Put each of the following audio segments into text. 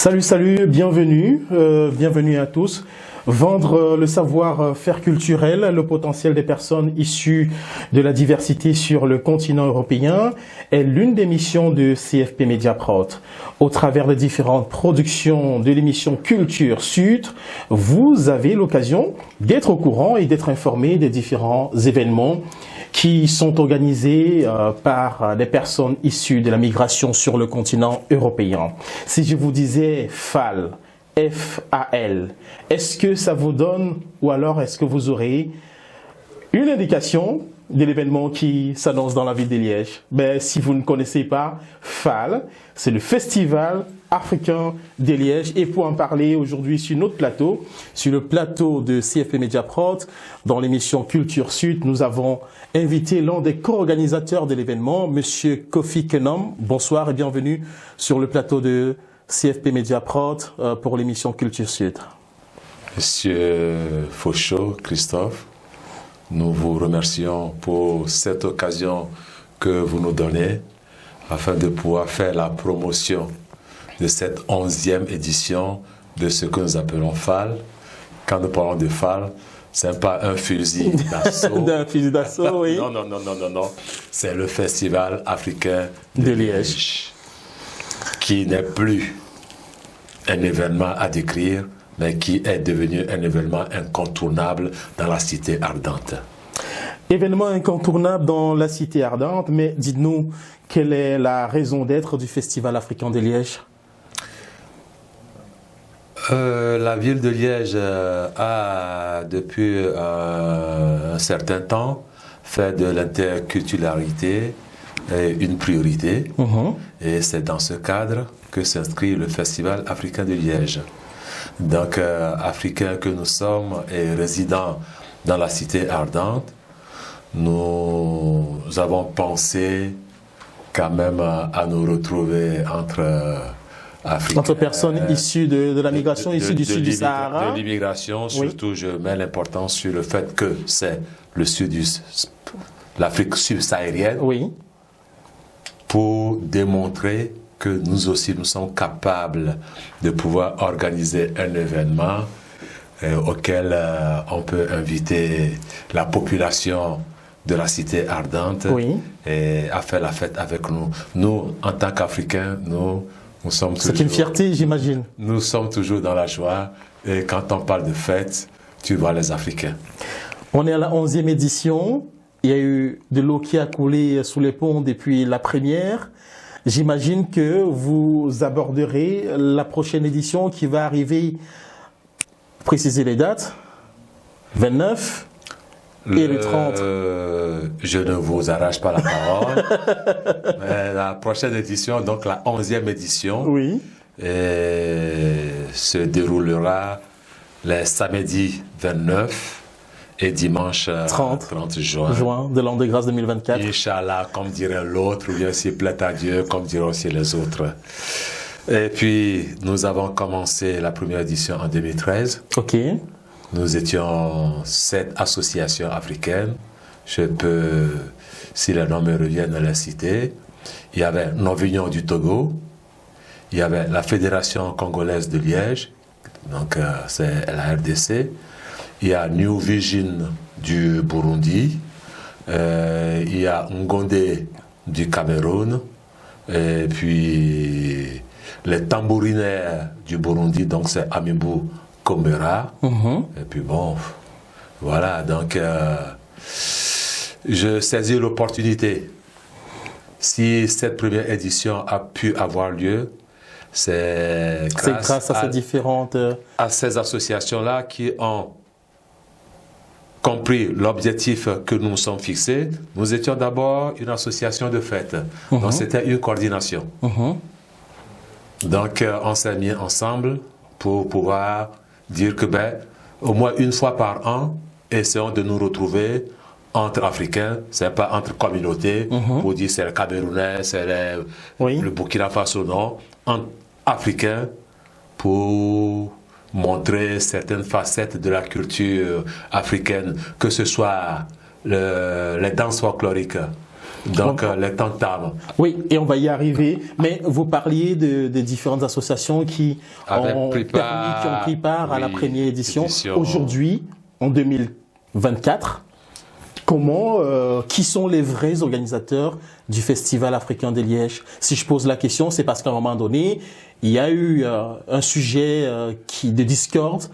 Salut, bienvenue à tous. Vendre le savoir-faire culturel, le potentiel des personnes issues de la diversité sur le continent européen est l'une des missions de CFP Media Prod. Au travers des différentes productions de l'émission Culture Sud, vous avez l'occasion d'être au courant et d'être informé des différents événements qui sont organisés par des personnes issues de la migration sur le continent européen. Si je vous disais FAL, F-A-L, est-ce que ça vous donne, ou alors est-ce que vous aurez une indication de l'événement qui s'annonce dans la ville de Liège? Si vous ne connaissez pas FAL, c'est le Festival africain de Liège. Et pour en parler aujourd'hui sur notre plateau, sur le plateau de CFP Media Prod, dans l'émission Culture Sud, nous avons invité l'un des co-organisateurs de l'événement, Monsieur Kofi Kenom. Bonsoir et bienvenue sur le plateau de CFP Media Prod pour l'émission Culture Sud. Monsieur Fauchot, Christophe, nous vous remercions pour cette occasion que vous nous donnez afin de pouvoir faire la promotion de cette 11e édition de ce que nous appelons FAL. Quand nous parlons de FAL, ce n'est pas un fusil d'assaut. D'un fusil d'assaut, oui. Non. C'est le Festival africain de Liège, qui n'est plus un événement à décrire, mais qui est devenu un événement incontournable dans la cité ardente. Événement incontournable dans la cité ardente, mais dites-nous, quelle est la raison d'être du Festival africain de Liège? La ville de Liège a, depuis un certain temps, fait de l'interculturalité une priorité. Et c'est dans ce cadre que s'inscrit le Festival africain de Liège. Donc, Africains que nous sommes et résidents dans la cité ardente, nous avons pensé quand même à nous retrouver entre personnes issues de la migration, issues du sud du Sahara. De l'immigration, surtout, oui. Je mets l'importance sur le fait que c'est l'Afrique subsaharienne, oui, pour démontrer que nous aussi, nous sommes capables de pouvoir organiser un événement auquel on peut inviter la population de la cité ardente, oui, et à faire la fête avec nous. Nous, en tant qu'Africains, nous sommes toujours... C'est une fierté, j'imagine. Nous sommes toujours dans la joie. Et quand on parle de fête, tu vois les Africains. On est à la 11e édition. Il y a eu de l'eau qui a coulé sous les ponts depuis la première. J'imagine que vous aborderez la prochaine édition qui va arriver. Précisez les dates. 29 et le 30. Je ne vous arrache pas la parole. Mais la prochaine édition, donc la 11e édition, oui, se déroulera les samedis 29 et dimanche 30 juin de l'an de grâce 2024. Inch'Allah, comme dirait l'autre, ou bien s'il plaît à Dieu, comme diront aussi les autres. Et puis, nous avons commencé la première édition en 2013. Ok. Nous étions 7 associations africaines. Je peux, si les noms me reviennent, les citer. Il y avait Novignon du Togo. Il y avait la Fédération congolaise de Liège. Donc, c'est la RDC. Il y a New Vision du Burundi. Il y a Ngondé du Cameroun. Et puis, les tambourinaires du Burundi, donc c'est Amibou Kombera. Et puis bon, voilà, donc je saisis l'opportunité. Si cette première édition a pu avoir lieu, c'est grâce à ces différentes... à ces associations-là qui ont compris l'objectif que nous nous sommes fixés. Nous étions d'abord une association de fête, donc c'était une coordination. Donc on s'est mis ensemble pour pouvoir dire que au moins une fois par an, essayons de nous retrouver entre Africains, c'est pas entre communautés, pour dire c'est le Camerounais, c'est le Burkina Faso, non, entre Africains pour montrer certaines facettes de la culture africaine, que ce soit les danses folkloriques, Donc, les temps tardent. Oui, et on va y arriver. Mais vous parliez de différentes associations qui ont pris part à la première édition. Aujourd'hui, en 2024, qui sont les vrais organisateurs du Festival africain de Liège? Si je pose la question, c'est parce qu'à un moment donné, il y a eu un sujet de discorde.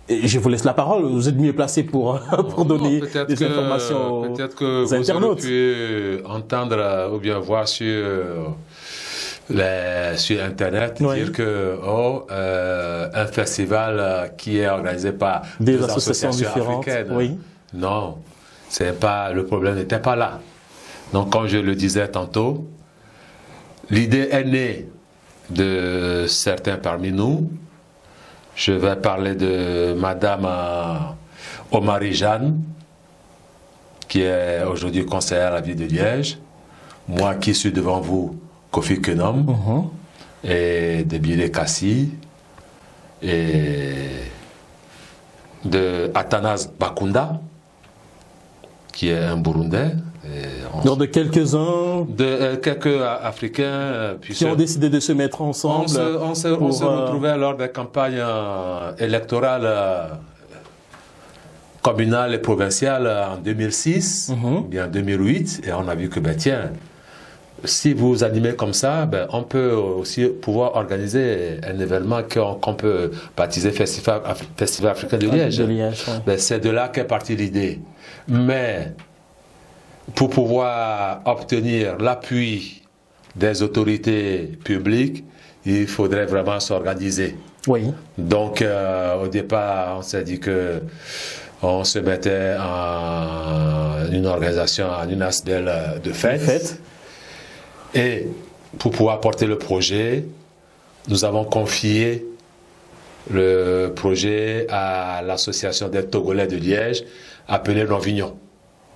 Et je vous laisse la parole, vous êtes mieux placé pour donner des informations aux internautes. Peut-être que vous avez pu entendre ou bien voir sur Internet dire que un festival qui est organisé par des associations différentes africaines. Oui. Non, le problème n'était pas là. Donc, comme je le disais tantôt, l'idée est née de certains parmi nous. Je vais parler de Madame Omari Jeanne, qui est aujourd'hui conseillère à la ville de Liège. Moi qui suis devant vous, Kofi Kenom, et de Bile Kassi, et de Athanase Bakunda, qui est un Burundais. Donc de quelques-uns quelques Africains qui ont décidé de se mettre ensemble. On se retrouvait lors des campagnes électorales communales et provinciales en 2006, bien 2008, et on a vu que, tiens, si vous animez comme ça, on peut aussi pouvoir organiser un événement qu'on peut baptiser Festival africain de Liège. C'est de là qu'est partie l'idée. Mais pour pouvoir obtenir l'appui des autorités publiques, il faudrait vraiment s'organiser. Oui. Donc, au départ, on s'est dit que on se mettait en une organisation, en une ASBEL de fête. Et pour pouvoir porter le projet, nous avons confié le projet à l'association des Togolais de Liège, appelée Novignon.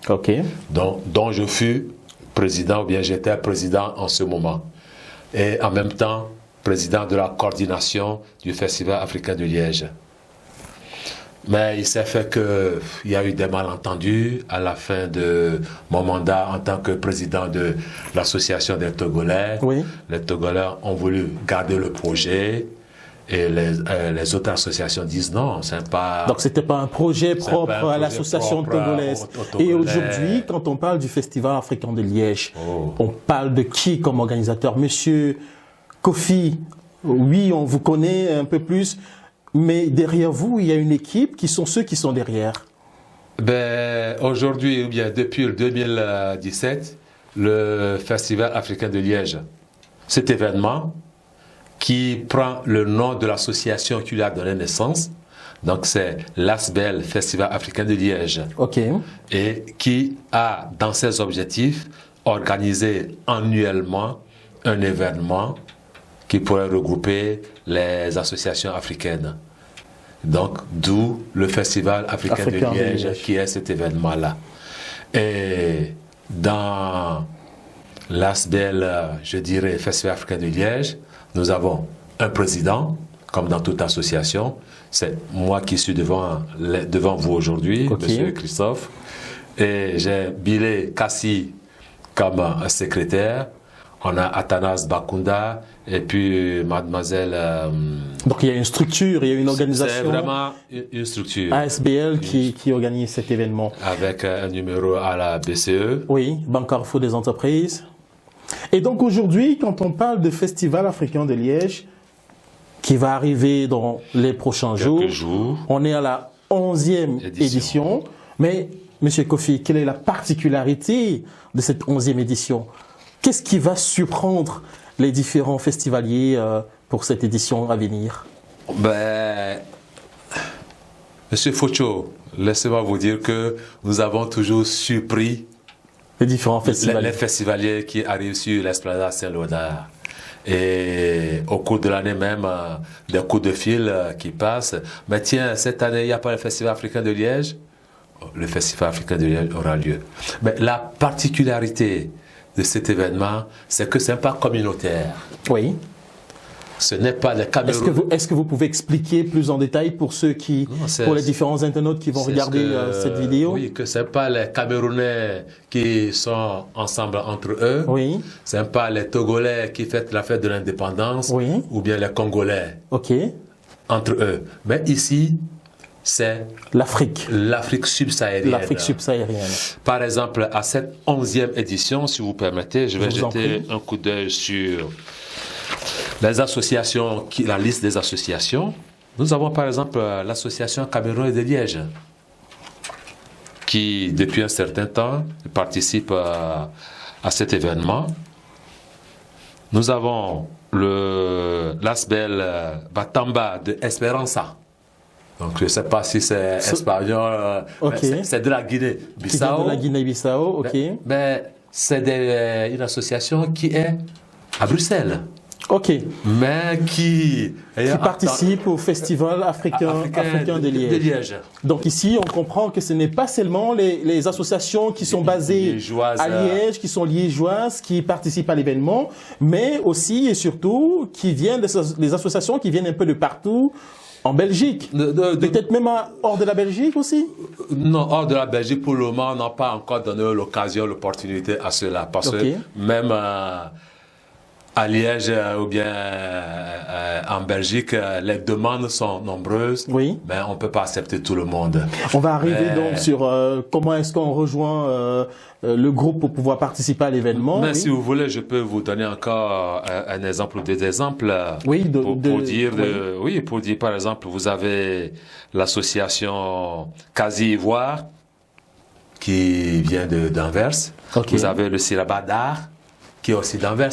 Ok. Dont je fus président, ou bien j'étais président en ce moment. Et en même temps, président de la coordination du Festival africain de Liège. Mais il s'est fait qu'il y a eu des malentendus à la fin de mon mandat en tant que président de l'association des Togolais. Oui. Les Togolais ont voulu garder le projet. Et les autres associations disent non, c'est pas... Donc c'était pas un projet propre à l'association togolaise. Et aujourd'hui, quand on parle du Festival africain de Liège, on parle de qui comme organisateur? Monsieur Kofi, oui, on vous connaît un peu plus, mais derrière vous, il y a une équipe qui sont ceux qui sont derrière. Aujourd'hui, ou bien depuis le 2017, le Festival africain de Liège, cet événement qui prend le nom de l'association qui lui a donné naissance. Donc, c'est l'ASBEL, Festival africain de Liège. OK. Et qui a, dans ses objectifs, organisé annuellement un événement qui pourrait regrouper les associations africaines. Donc, d'où le Festival africain de Liège, qui est cet événement-là. Et dans l'ASBEL, je dirais, Festival africain de Liège, nous avons un président, comme dans toute association. C'est moi qui suis devant vous aujourd'hui, Monsieur Christophe. Et j'ai Bile Kassi comme un secrétaire. On a Athanase Bakunda et puis mademoiselle... Donc il y a une structure, il y a une organisation. C'est vraiment une structure. ASBL qui organise cet événement. Avec un numéro à la BCE. Oui, Banque Carrefour des entreprises. Et donc aujourd'hui, quand on parle de Festival africain de Liège, qui va arriver dans les prochains jours, on est à la 11e édition. Mais, Monsieur Kofi, quelle est la particularité de cette 11e édition? Qu'est-ce qui va surprendre les différents festivaliers pour cette édition à venir? Monsieur Focho, laissez-moi vous dire que nous avons toujours surpris les différents festivaliers. Les festivaliers qui arrivent sur l'Esplanade Saint-Léonard. Et au cours de l'année même, des coups de fil qui passent. Mais tiens, cette année, il n'y a pas le Festival africain de Liège. Le Festival africain de Liège aura lieu. Mais la particularité de cet événement, c'est que ce n'est pas communautaire. Oui. Ce n'est pas les Camerounais. Est-ce que vous pouvez expliquer plus en détail pour ceux qui, pour les différents internautes qui vont regarder cette vidéo? Oui, que c'est pas les Camerounais qui sont ensemble entre eux. Oui. C'est pas les Togolais qui fêtent la fête de l'indépendance. Oui. Ou bien les Congolais. Ok. Entre eux. Mais ici, c'est l'Afrique. L'Afrique subsaharienne. L'Afrique subsaharienne. Par exemple, à cette 11e édition, si vous permettez, je vais jeter un coup d'œil sur les associations, la liste des associations. Nous avons par exemple l'association Cameroun de Liège, qui depuis un certain temps participe à cet événement. Nous avons l'Asbel Batamba de Esperanza. Donc je ne sais pas si c'est espagnol, okay. C'est de la Guinée-Bissau. De la Guinée-Bissau, ok. Mais c'est une association qui est à Bruxelles. Ok. Mais qui participe au Festival africain de Liège. Donc ici, on comprend que ce n'est pas seulement les associations qui sont basées à Liège, qui sont liégeoises, qui participent à l'événement, mais aussi et surtout qui viennent des associations qui viennent un peu de partout. En Belgique, peut-être même hors de la Belgique aussi? Non, hors de la Belgique, pour le moment, on n'a pas encore donné l'occasion, l'opportunité à cela. Parce que même à Liège ou bien en Belgique, les demandes sont nombreuses, mais on ne peut pas accepter tout le monde. On va arriver donc sur comment est-ce qu'on rejoint le groupe pour pouvoir participer à l'événement. Mais si vous voulez, je peux vous donner encore un exemple ou des exemples. Pour dire, par exemple, vous avez l'association Quasi Ivoire qui vient d'Anvers. Vous avez le Siraba d'Art qui est aussi d'Anvers,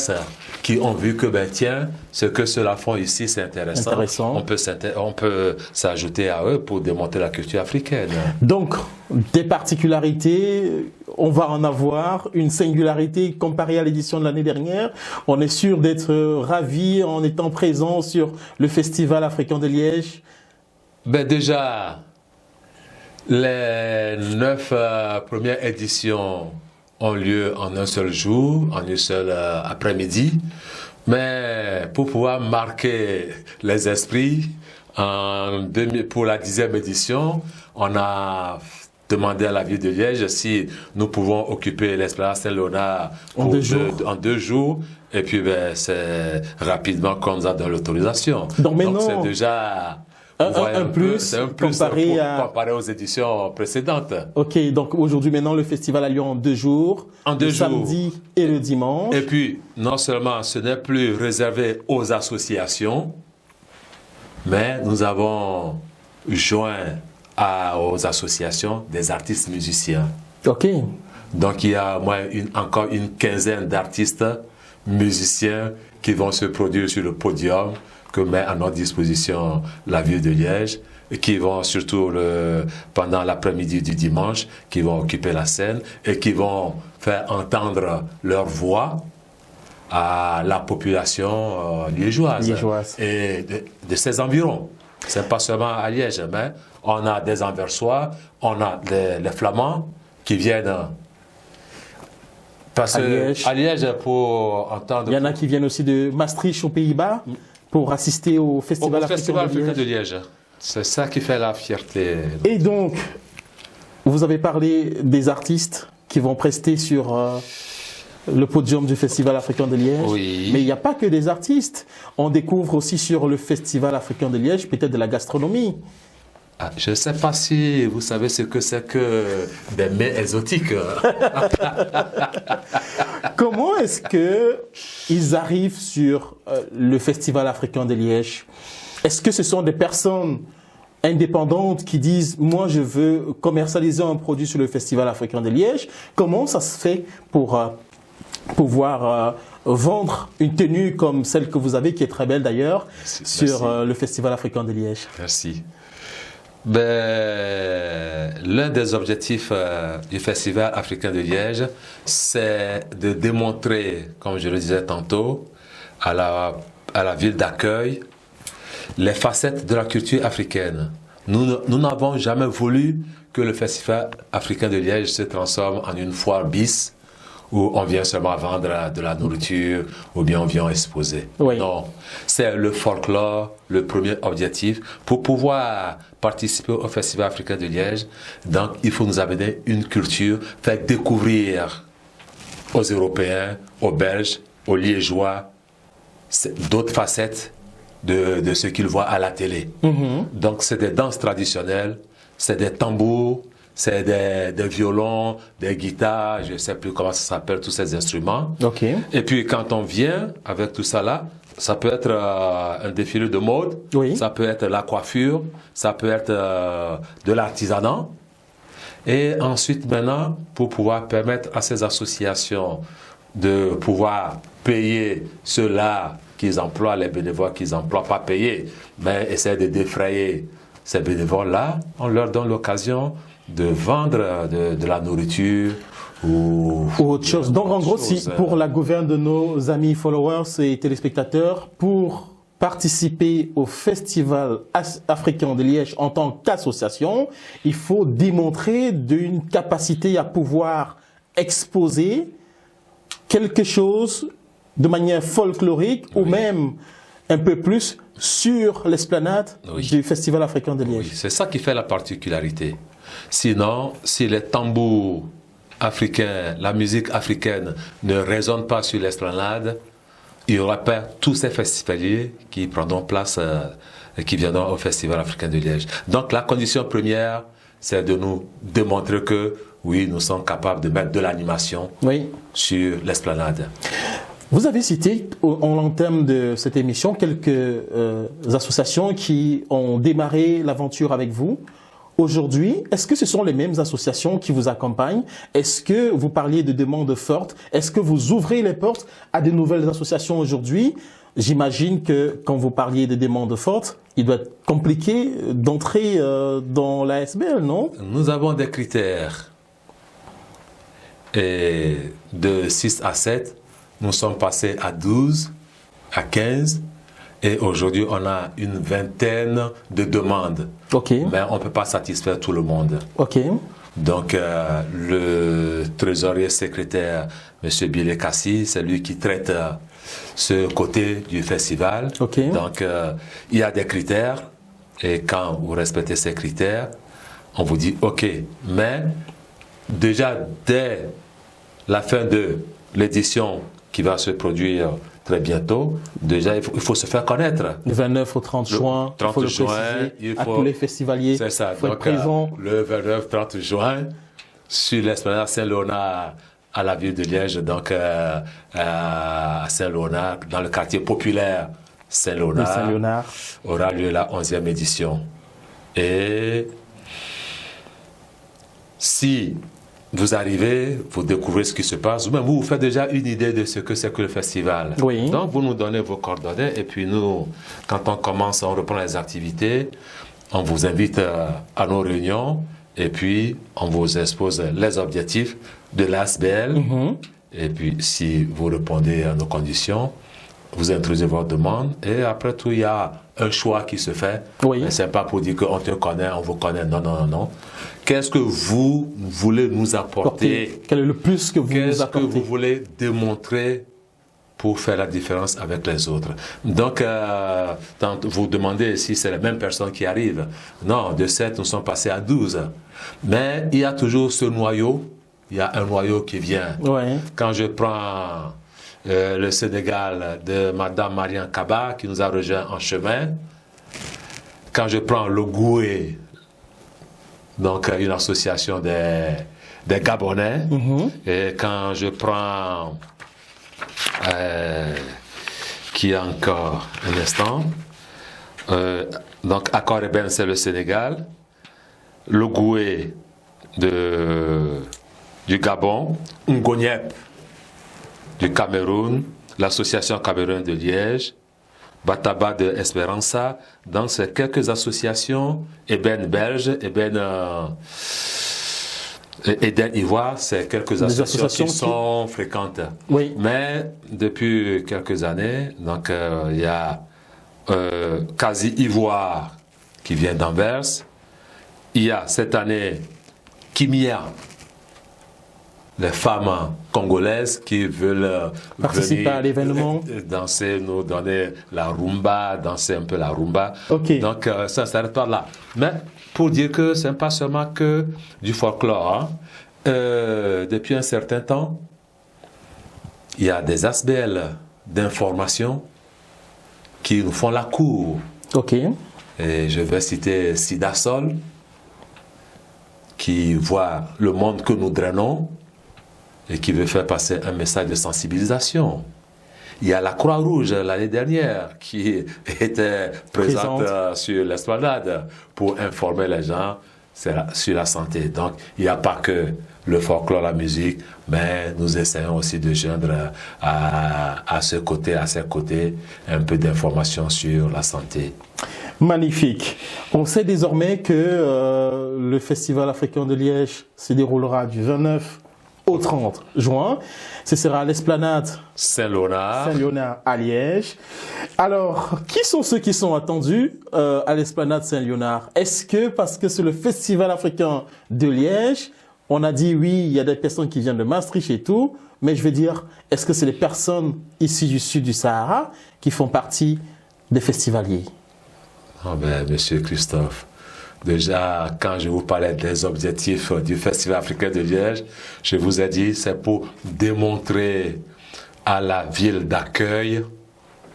qui ont vu que, tiens, ce que ceux-là font ici, c'est intéressant. On peut s'ajouter à eux pour démontrer la culture africaine. Donc, des particularités, on va en avoir, une singularité comparée à l'édition de l'année dernière. On est sûr d'être ravis en étant présent sur le Festival africain de Liège. Déjà, les 9 premières éditions ont lieu en un seul jour, en une seule après-midi. Mais pour pouvoir marquer les esprits, pour la 10e édition, on a demandé à la ville de Liège si nous pouvons occuper l'Esplanade Saint-Léonard en 2 jours. Et puis, c'est rapidement qu'on nous a donné l'autorisation. Donc c'est déjà un plus comparé aux éditions précédentes. Ok, donc aujourd'hui maintenant le festival a lieu en 2 jours, le samedi et le dimanche. Et puis non seulement ce n'est plus réservé aux associations, mais nous avons joint aux associations des artistes musiciens. Ok. Donc il y a encore une quinzaine d'artistes musiciens qui vont se produire sur le podium que met à notre disposition la ville de Liège, et qui vont surtout pendant l'après-midi du dimanche, qui vont occuper la scène et qui vont faire entendre leur voix à la population liégeoise et de ses environs. C'est pas seulement à Liège, mais on a des Anversois, on a les Flamands qui viennent à Liège pour entendre. Il y en a qui viennent aussi de Maastricht aux Pays-Bas pour assister au Festival africain de Liège. C'est ça qui fait la fierté. Et donc, vous avez parlé des artistes qui vont prester sur le podium du Festival africain de Liège. Oui. Mais il n'y a pas que des artistes. On découvre aussi sur le Festival africain de Liège peut-être de la gastronomie. Je ne sais pas si vous savez ce que c'est que des mets exotiques. Comment est-ce qu'ils arrivent sur le Festival africain de Liège? Est-ce que ce sont des personnes indépendantes qui disent « moi je veux commercialiser un produit sur le Festival africain de Liège ». Comment ça se fait pour pouvoir vendre une tenue comme celle que vous avez, qui est très belle d'ailleurs, sur le Festival africain de Liège? Merci. L'un des objectifs du Festival africain de Liège, c'est de démontrer, comme je le disais tantôt, à la ville d'accueil, les facettes de la culture africaine. Nous n'avons jamais voulu que le Festival africain de Liège se transforme en une foire bis où on vient seulement vendre de la nourriture ou bien on vient exposer. Oui. Non, c'est le folklore, le premier objectif. Pour pouvoir participer au Festival africain de Liège, donc il faut nous amener une culture, faire découvrir aux Européens, aux Belges, aux Liégeois, d'autres facettes de ce qu'ils voient à la télé. Donc c'est des danses traditionnelles, c'est des tambours, c'est des violons, des guitares, je ne sais plus comment ça s'appelle, tous ces instruments. Okay. Et puis quand on vient avec tout ça là, ça peut être un défilé de mode, oui. Ça peut être la coiffure, ça peut être de l'artisanat. Et ensuite maintenant, pour pouvoir permettre à ces associations de pouvoir payer ceux-là qu'ils emploient, les bénévoles qu'ils emploient, pas payer, mais essayer de défrayer ces bénévoles-là, on leur donne l'occasion de vendre de la nourriture ou autre chose. Donc en gros, si pour la gouverne de nos amis followers et téléspectateurs, pour participer au Festival africain de Liège en tant qu'association, il faut démontrer d'une capacité à pouvoir exposer quelque chose de manière folklorique ou même un peu plus sur l'esplanade du Festival africain de Liège. Oui, c'est ça qui fait la particularité. Sinon, si les tambours africains, la musique africaine ne résonne pas sur l'esplanade, il y aura pas tous ces festivaliers qui prendront place, qui viendront au Festival africain de Liège. Donc la condition première, c'est de nous démontrer que oui, nous sommes capables de mettre de l'animation sur l'esplanade. Vous avez cité en l'entame de cette émission quelques associations qui ont démarré l'aventure avec vous. Aujourd'hui, est-ce que ce sont les mêmes associations qui vous accompagnent? Est-ce que vous parliez de demandes fortes? Est-ce que vous ouvrez les portes à de nouvelles associations aujourd'hui? J'imagine que quand vous parliez de demandes fortes, il doit être compliqué d'entrer dans l'ASBL, non? Nous avons des critères. Et de 6 à 7, nous sommes passés à 12, à 15. Et aujourd'hui, on a une vingtaine de demandes. Mais on ne peut pas satisfaire tout le monde. Donc, le trésorier secrétaire, M. Bilé Kassi, c'est lui qui traite ce côté du festival. Donc, il y a des critères. Et quand vous respectez ces critères, on vous dit OK. Mais déjà, dès la fin de l'édition qui va se produire très bientôt, déjà il faut se faire connaître. Le 29 au 30 juin, 30 il faut le préciser à tous les festivaliers. C'est ça, il faut être présent. Le 29-30 juin, sur l'esplanade Saint-Léonard à la ville de Liège, donc à Saint-Léonard, dans le quartier populaire Saint-Léonard, aura lieu la 11e édition. Et si vous arrivez, vous découvrez ce qui se passe, vous-même vous faites déjà une idée de ce que c'est que le festival. Donc vous nous donnez vos coordonnées et puis nous, quand on commence, on reprend les activités, on vous invite à nos réunions et puis on vous expose les objectifs de l'ASBL. Et puis si vous répondez à nos conditions, vous introduisez votre demande et après tout, il y a un choix qui se fait. Mais ce n'est pas pour dire qu'on te connaît, on vous connaît. Non, non, non, non. Qu'est-ce que vous voulez nous apporter? Quel est le plus que vous nous apportez? Qu'est-ce que vous voulez démontrer pour faire la différence avec les autres? Donc, quand vous demandez si c'est les mêmes personnes qui arrivent. Non, de 7, nous sommes passés à 12. Mais il y a toujours ce noyau. Il y a un noyau qui vient. Quand je prends le Sénégal de Madame Marianne Kaba, qui nous a rejoint en chemin. Quand je prends le Goué, donc une association des Gabonais, et quand je prends qui a encore un instant, donc Accor Eben, c'est le Sénégal, le Goué du Gabon, Ngoniep du Cameroun, l'association Cameroun de Liège, Bataba de Esperanza. Donc c'est quelques associations, Eben Belge, Eden Ivoire, c'est quelques associations qui sont fréquentes. Mais depuis quelques années, donc il y a Quasi Ivoire qui vient d'Anvers. Il y a cette année Kimia les femmes congolaises qui veulent participer à l'événement, danser, nous donner la rumba, danser un peu la rumba. Ok. Donc ça s'arrête là. Mais pour dire que ce n'est pas seulement que du folklore. Hein. Depuis un certain temps, il y a des ASBL d'information qui nous font la cour. Ok. Et je vais citer Sidasol, qui voit le monde que nous drainons et qui veut faire passer un message de sensibilisation. Il y a la Croix-Rouge l'année dernière qui était présente sur l'esplanade pour informer les gens sur la santé. Donc, il n'y a pas que le folklore, la musique, mais nous essayons aussi de joindre à ce côté, à ces côtés, un peu d'informations sur la santé. Magnifique. On sait désormais que le Festival africain de Liège se déroulera du 29 au 30 juin. Ce sera à l'esplanade Saint-Léonard à Liège. Alors, qui sont ceux qui sont attendus à l'esplanade Saint-Léonard? Est-ce que parce que c'est le Festival africain de Liège, on a dit oui, il y a des personnes qui viennent de Maastricht et tout, mais je veux dire, est-ce que c'est les personnes issues du sud du Sahara qui font partie des festivaliers? Oh ben, Monsieur Christophe, déjà, quand je vous parlais des objectifs du Festival africain de Liège, je vous ai dit, c'est pour démontrer à la ville d'accueil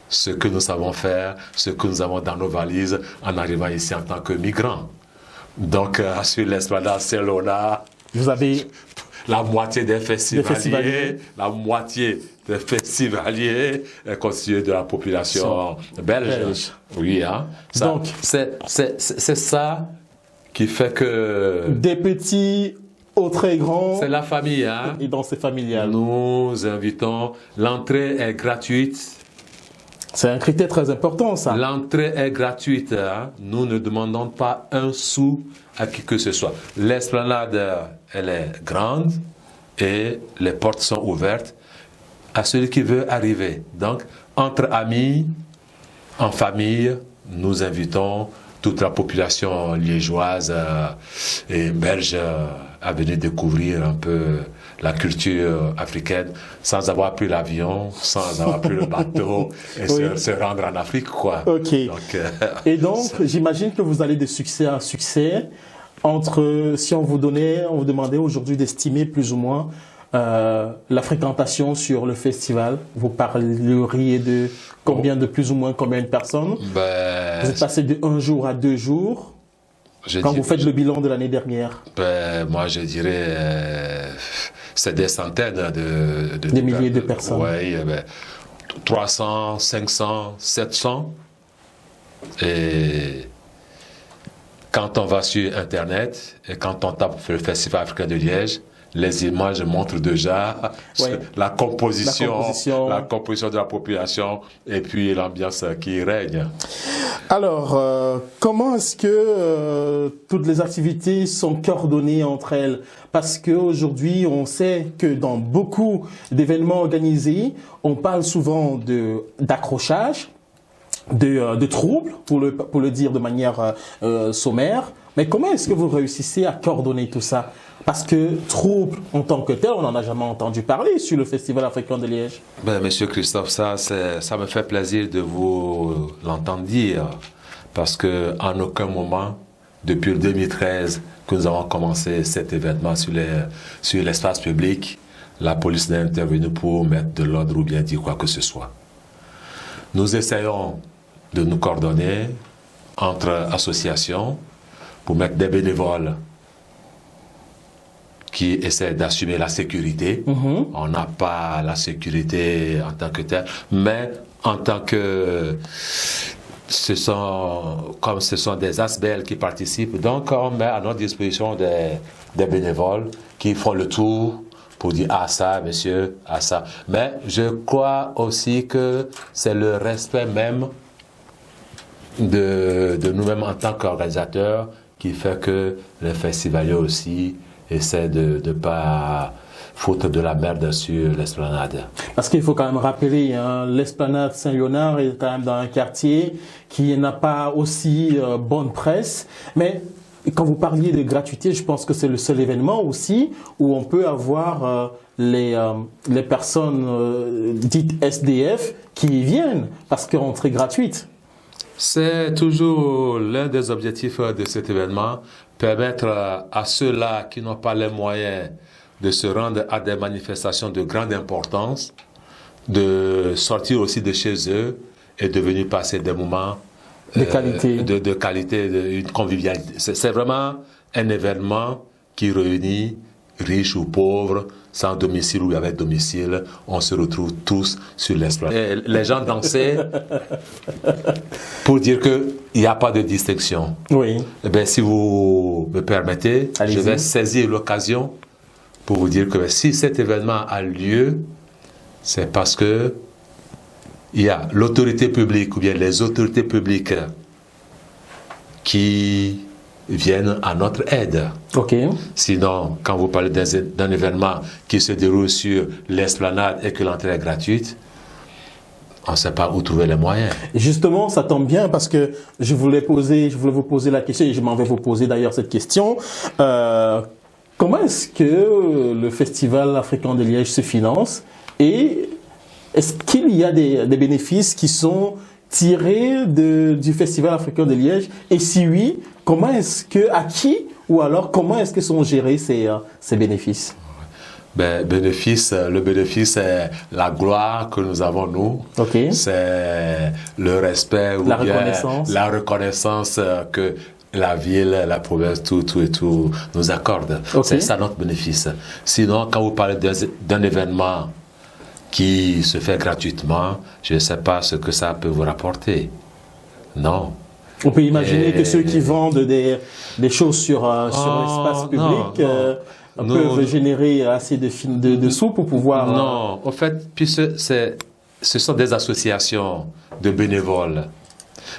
ce que nous savons faire, ce que nous avons dans nos valises en arrivant ici en tant que migrants. Donc, sur l'esplanade Saint-Léonard, vous avez la moitié des festivaliers, la moitié des festivaliers est constituée de la population belge. Oui, hein. Ça, donc, c'est ça qui fait que... Des petits aux très grands. C'est la famille, hein. Et dans ces familiales. Nous invitons, l'entrée est gratuite. C'est un critère très important, ça. L'entrée est gratuite. Hein. Nous ne demandons pas un sou à qui que ce soit. L'esplanade, elle est grande et les portes sont ouvertes à celui qui veut arriver. Donc, entre amis, en famille, nous invitons toute la population liégeoise et belge à venir découvrir un peu la culture africaine sans avoir pris l'avion, sans avoir pris le bateau et se rendre en Afrique, quoi. Ok. Donc, et donc, j'imagine que vous allez de succès en succès. Entre, si on vous demandait aujourd'hui d'estimer plus ou moins la fréquentation sur le festival, vous parleriez de combien de plus ou moins combien de personnes? Vous êtes passé de 1 jour à 2 jours. Quand vous faites le bilan de l'année dernière? Moi, je dirais c'est des centaines des milliers de personnes. Oui, 300, 500, 700. Et quand on va sur Internet et quand on tape le Festival africain de Liège, les images montrent déjà la composition de la population et puis l'ambiance qui règne. Alors, comment est-ce que toutes les activités sont coordonnées entre elles? Parce qu'aujourd'hui, on sait que dans beaucoup d'événements organisés, on parle souvent d'accrochage, de troubles, pour le dire de manière sommaire. Mais comment est-ce que vous réussissez à coordonner tout ça? Parce que trouble en tant que tel, on n'en a jamais entendu parler sur le Festival africain de Liège. Monsieur Christophe, ça me fait plaisir de vous l'entendre dire. Parce qu'en aucun moment, depuis 2013 que nous avons commencé cet événement sur l'espace public, la police n'est intervenue pour mettre de l'ordre ou bien dire quoi que ce soit. Nous essayons de nous coordonner entre associations pour mettre des bénévoles qui essaient d'assumer la sécurité. On n'a pas la sécurité en tant que tel, mais en tant que ce sont des ASBL qui participent, donc on met à notre disposition des bénévoles qui font le tour pour dire ah ça monsieur, ah ça. Mais je crois aussi que c'est le respect même de nous-mêmes en tant qu'organisateurs qui fait que les festivaliers aussi essaient de ne pas foutre de la merde sur l'esplanade. Parce qu'il faut quand même rappeler, hein, l'esplanade Saint-Léonard est quand même dans un quartier qui n'a pas aussi bonne presse. Mais quand vous parliez de gratuité, je pense que c'est le seul événement aussi où on peut avoir les personnes dites SDF qui y viennent parce que rentrée gratuite. C'est toujours l'un des objectifs de cet événement, permettre à ceux-là qui n'ont pas les moyens de se rendre à des manifestations de grande importance, de sortir aussi de chez eux et de venir passer des moments de qualité, de qualité, une convivialité. C'est vraiment un événement qui réunit riches ou pauvres, sans domicile ou avec domicile. On se retrouve tous sur l'esplanade. Les gens dansaient pour dire qu'il n'y a pas de distinction. Oui. Eh bien, si vous me permettez, je vais saisir l'occasion pour vous dire que si cet événement a lieu, c'est parce que il y a l'autorité publique ou bien les autorités publiques qui viennent à notre aide. Ok. Sinon, quand vous parlez d'un événement qui se déroule sur l'esplanade et que l'entrée est gratuite, on ne sait pas où trouver les moyens. Justement, ça tombe bien parce que je voulais vous poser la question et je m'en vais vous poser d'ailleurs cette question. Comment est-ce que le Festival africain de Liège se finance et est-ce qu'il y a des bénéfices qui sont tirés du Festival africain de Liège? Et si oui, à qui ou alors comment est-ce que sont gérés ces bénéfices? Le bénéfice, c'est la gloire que nous avons, nous. Okay. C'est le respect ou la reconnaissance que la ville, la province, tout nous accorde. Okay. C'est ça notre bénéfice. Sinon, quand vous parlez d'un événement qui se fait gratuitement, je ne sais pas ce que ça peut vous rapporter. Non. On peut imaginer que ceux qui vendent des choses sur l'espace public peuvent générer assez de sous pour pouvoir... Non, en fait, puisque ce sont des associations de bénévoles,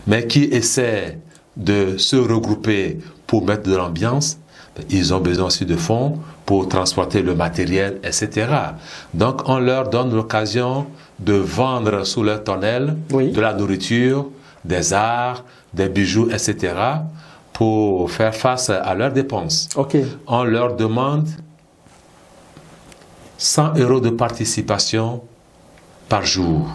mais qui essaient de se regrouper pour mettre de l'ambiance. Ils ont besoin aussi de fonds pour transporter le matériel, etc. Donc, on leur donne l'occasion de vendre sous leur tonnelle de la nourriture, des arts, des bijoux, etc. pour faire face à leurs dépenses. Okay. On leur demande 100 € de participation par jour.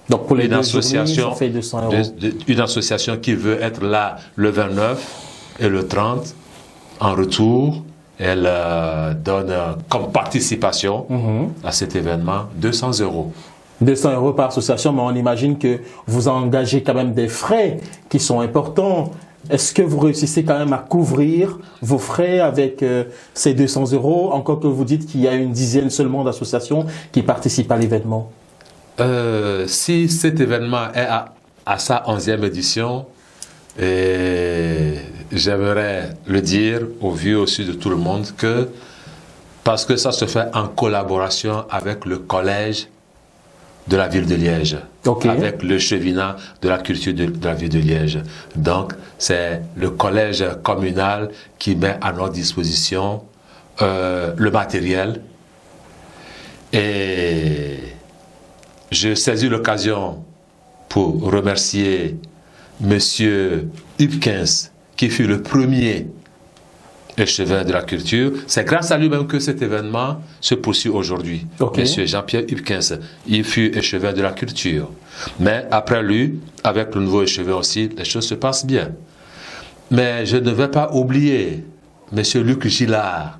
Donc, pour les deux journées, ça fait 200 €. Une association qui veut être là le 29 et le 30, en retour, elle donne comme participation à cet événement 200 €. 200 € par association, mais on imagine que vous engagez quand même des frais qui sont importants. Est-ce que vous réussissez quand même à couvrir vos frais avec ces 200 €, encore que vous dites qu'il y a une dizaine seulement d'associations qui participent à l'événement? Si cet événement est à sa 11e édition, j'aimerais le dire au vu aussi de tout le monde que parce que ça se fait en collaboration avec le collège de la ville de Liège, avec le chevinat de la culture de la ville de Liège. Donc, c'est le collège communal qui met à notre disposition le matériel. Et je saisis l'occasion pour remercier Monsieur Hupkins, qui fut le premier échevin de la culture. C'est grâce à lui-même que cet événement se poursuit aujourd'hui. Monsieur Jean-Pierre Hupkins, il fut échevin de la culture. Mais après lui, avec le nouveau échevin aussi, les choses se passent bien. Mais je ne vais pas oublier Monsieur Luc Gillard,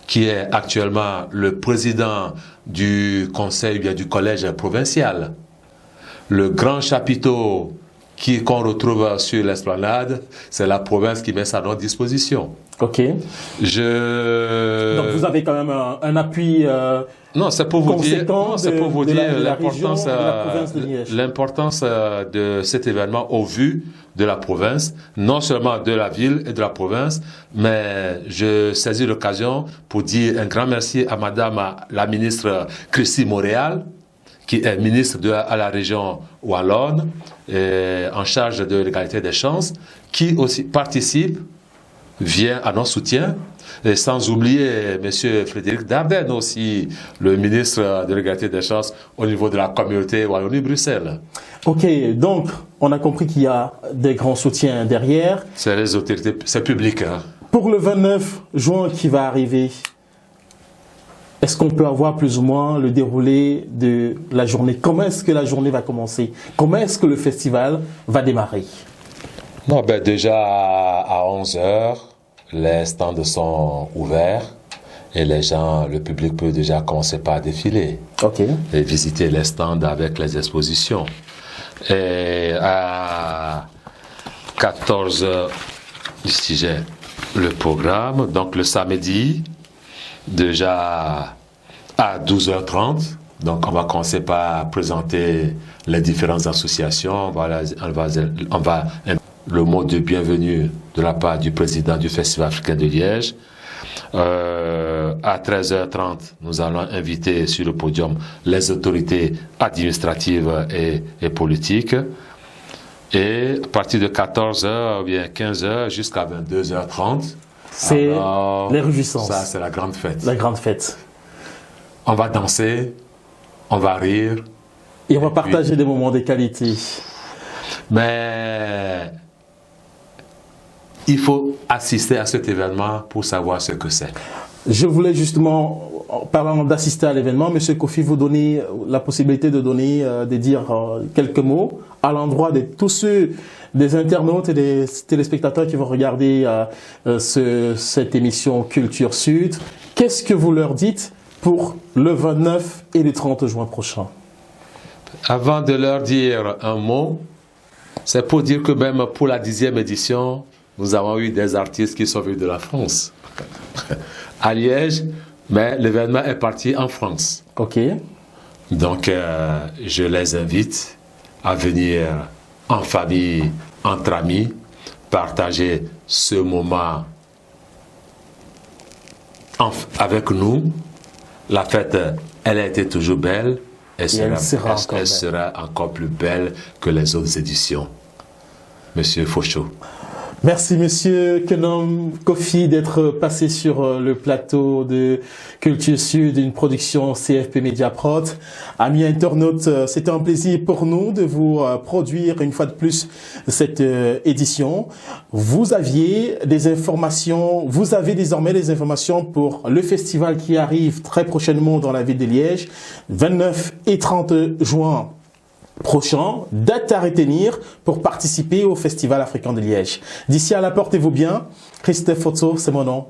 qui est actuellement le président du conseil, bien du collège provincial. Le grand chapiteau qu'on retrouve sur l'esplanade, c'est la province qui met ça à notre disposition. Ok. Donc vous avez quand même un appui non, c'est pour vous dire, l'importance de cet événement au vu de la province, non seulement de la ville et de la province, mais je saisis l'occasion pour dire un grand merci à Madame la ministre Christy Montréal, qui est ministre à la région Wallonne, en charge de l'égalité des chances, qui aussi participe vient à notre soutien. Et sans oublier M. Frédéric Dardenne aussi, le ministre de l'égalité des chances au niveau de la communauté Wallonie-Bruxelles. Ok, donc on a compris qu'il y a des grands soutiens derrière. C'est les autorités, c'est public. Hein. Pour le 29 juin qui va arriver, est-ce qu'on peut avoir plus ou moins le déroulé de la journée? Comment est-ce que la journée va commencer? Comment est-ce que le festival va démarrer? Non, ben déjà à 11h, les stands sont ouverts et les gens, le public peut déjà commencer par défiler. Ok. Et visiter les stands avec les expositions. Et à 14h, ici j'ai le programme, donc le samedi, déjà à 12h30. Donc on va commencer par présenter les différentes associations. On va le mot de bienvenue de la part du président du Festival africain de Liège. À 13h30, nous allons inviter sur le podium les autorités administratives et politiques. Et à partir de 14h ou bien 15h jusqu'à 22h30, c'est les réjouissances. Ça, c'est la grande fête. La grande fête. On va danser, on va rire. Et on va partager des moments de qualité. Mais il faut assister à cet événement pour savoir ce que c'est. Je voulais justement, en parlant d'assister à l'événement, M. Kofi, vous donner la possibilité de dire quelques mots à l'endroit de tous ceux, des internautes et des téléspectateurs qui vont regarder cette émission Culture Sud. Qu'est-ce que vous leur dites pour le 29 et le 30 juin prochain? Avant de leur dire un mot, c'est pour dire que même pour la 10e édition, nous avons eu des artistes qui sont venus de la France, à Liège, mais l'événement est parti en France. Ok. Donc, je les invite à venir en famille, entre amis, partager ce moment avec nous. La fête, elle a été toujours belle. Elle sera encore plus belle que les autres éditions. Monsieur Fauchot. Merci Monsieur Kenom Kofi d'être passé sur le plateau de Culture Sud, une production CFP Mediaprod. Amis internautes, c'était un plaisir pour nous de vous produire une fois de plus cette édition. Vous aviez des informations, vous avez désormais des informations pour le festival qui arrive très prochainement dans la ville de Liège, 29 et 30 juin. Prochain, date à retenir pour participer au Festival africain de Liège. D'ici à là, portez-vous bien. Christophe Fotso, c'est mon nom.